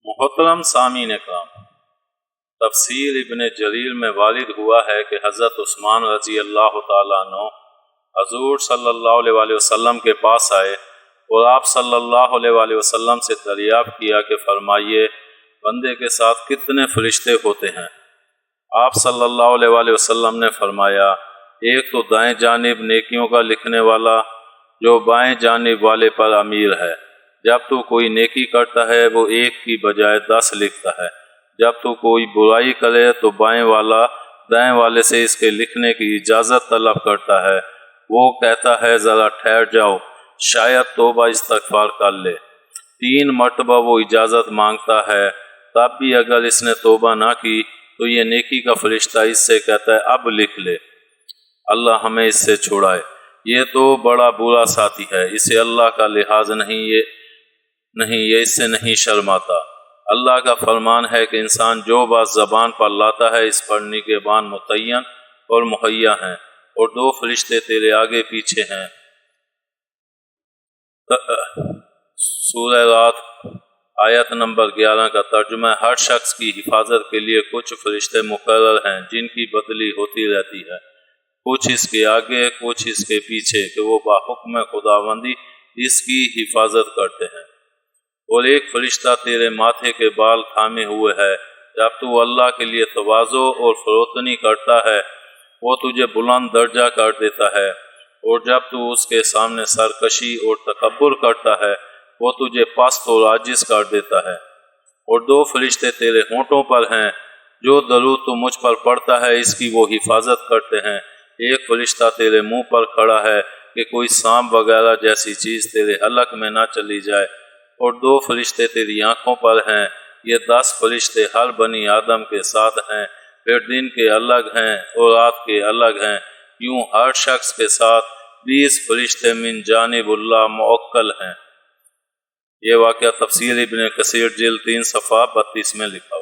محترم سامعین کرام، تفسیر ابن جریر میں وارد ہوا ہے کہ حضرت عثمان رضی اللہ تعالیٰ عنہ حضور صلی اللہ علیہ وآلہ وسلم کے پاس آئے اور آپ صلی اللہ علیہ وآلہ وسلم سے دریافت کیا کہ فرمائیے بندے کے ساتھ کتنے فرشتے ہوتے ہیں؟ آپ صلی اللہ علیہ وآلہ وسلم نے فرمایا، ایک تو دائیں جانب نیکیوں کا لکھنے والا جو بائیں جانب والے پر امیر ہے، جب تو کوئی نیکی کرتا ہے وہ ایک کی بجائے 10 لکھتا ہے، جب تو کوئی برائی کرے تو بائیں والا دائیں والے سے اس کے لکھنے کی اجازت طلب کرتا ہے، وہ کہتا ہے ذرا ٹھہر جاؤ شاید توبہ استغفار کر لے، 3 مرتبہ وہ اجازت مانگتا ہے، تب بھی اگر اس نے توبہ نہ کی تو یہ نیکی کا فرشتہ اس سے کہتا ہے اب لکھ لے۔ اللہ ہمیں اس سے چھڑائے، یہ تو بڑا برا ساتھی ہے، اسے اللہ کا لحاظ نہیں، یہ اس سے نہیں شرماتا۔ اللہ کا فرمان ہے کہ انسان جو بات زبان پر لاتا ہے اس پر نگہبان متعین اور مہیا ہیں، اور 2 فرشتے تیرے آگے پیچھے ہیں۔ سورہ رات آیت نمبر 11 کا ترجمہ ہے، ہر شخص کی حفاظت کے لیے کچھ فرشتے مقرر ہیں جن کی بدلی ہوتی رہتی ہے، کچھ اس کے آگے کچھ اس کے پیچھے، کہ وہ باحکم خداوندی اس کی حفاظت کرتے ہیں۔ اور ایک فرشتہ تیرے ماتھے کے بال تھامے ہوئے ہے، جب تو اللہ کے لیے تواضع اور فروتنی کرتا ہے وہ تجھے بلند درجہ کر دیتا ہے، اور جب تو اس کے سامنے سرکشی اور تکبر کرتا ہے وہ تجھے پست اور عاجز کر دیتا ہے۔ اور 2 فرشتے تیرے ہونٹوں پر ہیں، جو درود تو مجھ پر پڑتا ہے اس کی وہ حفاظت کرتے ہیں۔ ایک فرشتہ تیرے منہ پر کھڑا ہے کہ کوئی سانپ وغیرہ جیسی چیز تیرے حلق میں نہ چلی جائے، اور 2 فرشتے تیری آنکھوں پر ہیں۔ یہ 10 فرشتے ہر بنی آدم کے ساتھ ہیں، پھر دن کے الگ ہیں اور رات کے الگ ہیں، یوں ہر شخص کے ساتھ 20 فرشتے من جانب اللہ موکل ہیں۔ یہ واقعہ تفسیر ابن کثیر جلد 3 صفحہ 32 میں لکھا ہوا۔